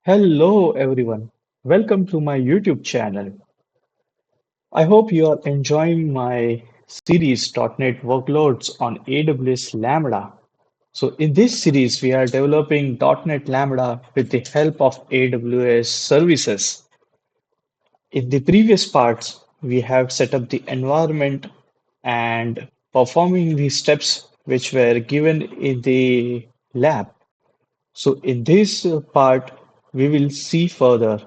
Hello everyone, welcome to my YouTube channel. I hope you are enjoying my series .NET Workloads on AWS Lambda. So in this series, we are developing .NET Lambda with the help of AWS services. In the previous parts, we have set up the environment and performing the steps which were given in the lab. So in this part, we will see further.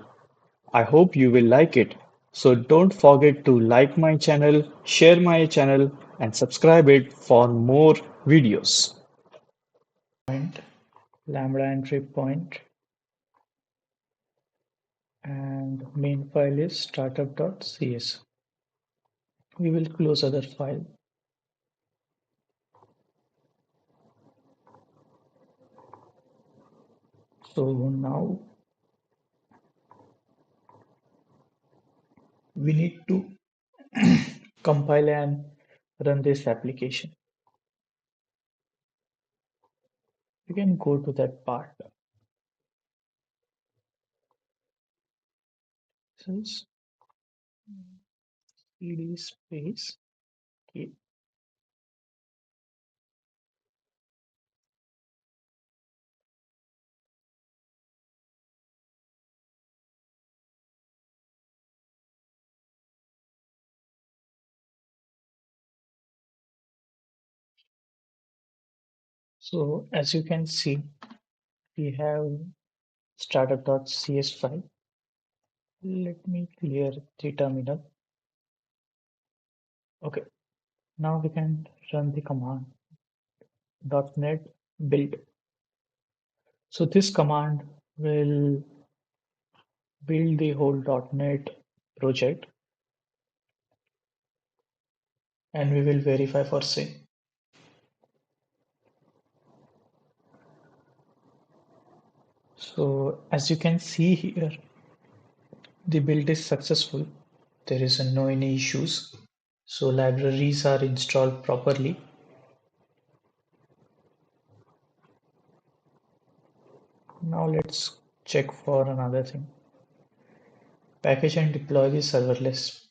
I hope you will like it. So don't forget to like my channel, share my channel, and subscribe it for more videos. Point, lambda entry point, and main file is startup.cs. We will close other file. So now we need to compile and run this application. You can go to that part. This is cd space. Okay. So as you can see, we have startup.cs file. Let me clear the terminal. Okay, now we can run the command .NET build. So this command will build the whole .NET project and we will verify for sync. So as you can see here, the build is successful. There is no any issues. So libraries are installed properly. Now let's check for another thing. Package and deploy the serverless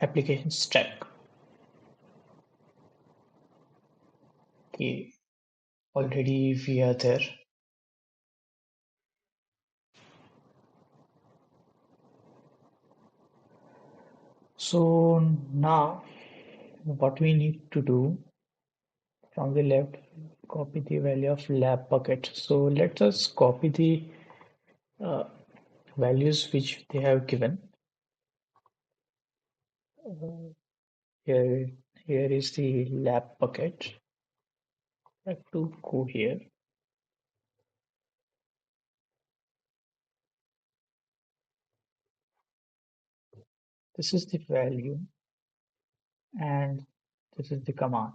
application stack. Okay, already we are there. So now what we need to do from the left, copy the value of LabBucket. So let us copy the uh, values which they have given. Uh, here, here is the LabBucket. I have to go here. This is the value and this is the command.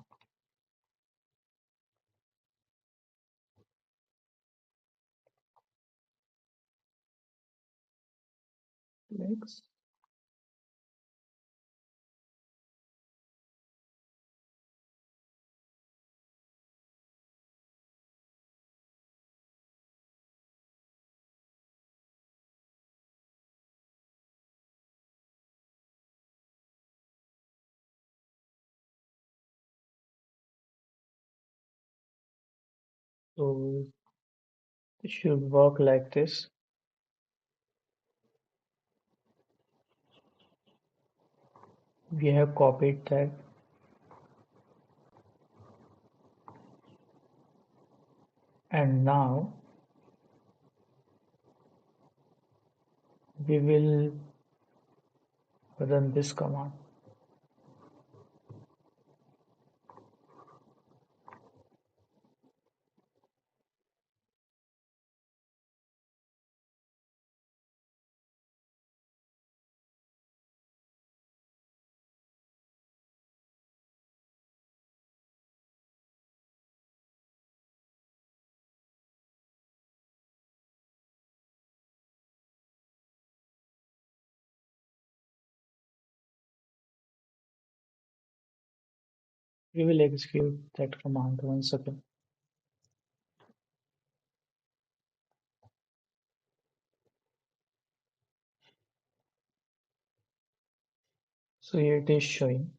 Next. So it should work like this. We have copied that. And now we will run this command. We will execute that command once again. So here it is showing.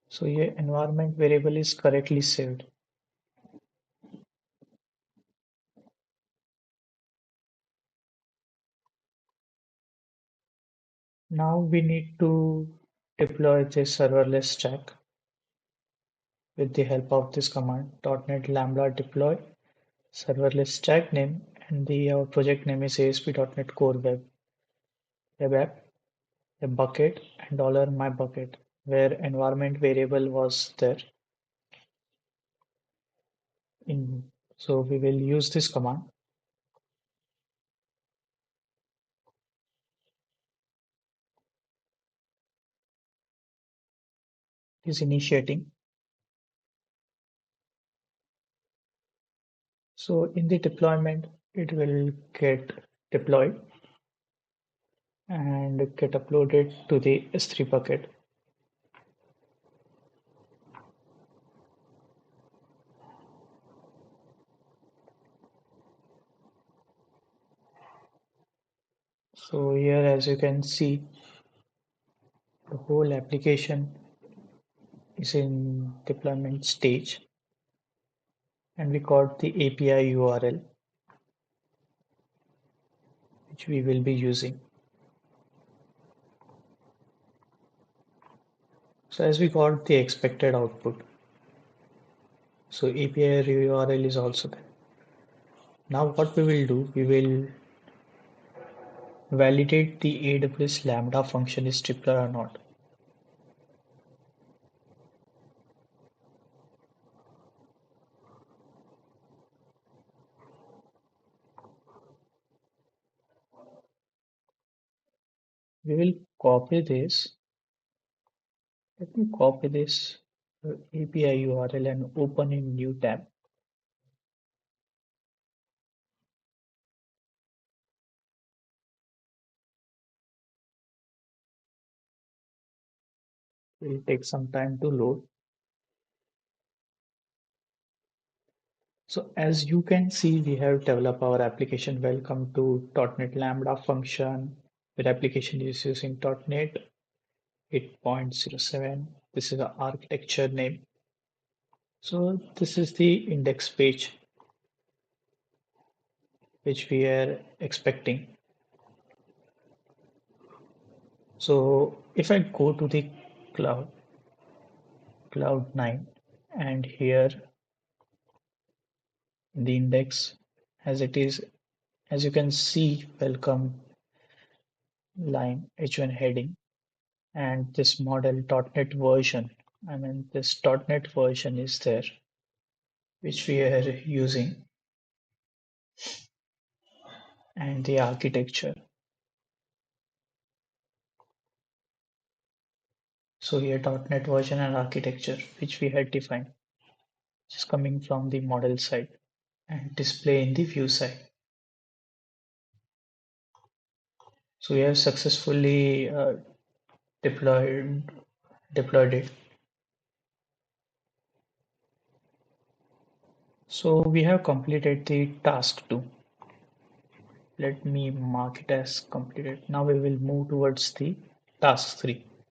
So here environment variable is correctly saved. Now we need to deploy the serverless stack with the help of this command dotnet lambda deploy serverless stack name, and the project name is ASP.NET Core Web App, a bucket, and $myBucket, where environment variable was there. So we will use this command. It is initiating. So in the deployment, it will get deployed and get uploaded to the S3 bucket. So here, as you can see, the whole application is in deployment stage, and we got the API URL which we will be using. So as we got the expected output, so API URL is also there. Now what we will do, we will validate the AWS Lambda function is deployed or not. We will copy this. Let me copy this API URL and open a new tab. It will take some time to load. So as you can see, we have developed our application. Welcome to .NET Lambda function, where application is using .NET 8.07. This is the architecture name. So this is the index page which we are expecting. So if I go to the cloud 9, and here in the index, as it is, as you can see, welcome line H1 heading, and this model .NET version. I mean, this .NET version is there, which we are using, and the architecture. So here .NET version and architecture, which we had defined, which is coming from the model side and display in the view side. So we have successfully deployed it. So we have completed the task 2. Let me mark it as completed. Now we will move towards the task 3.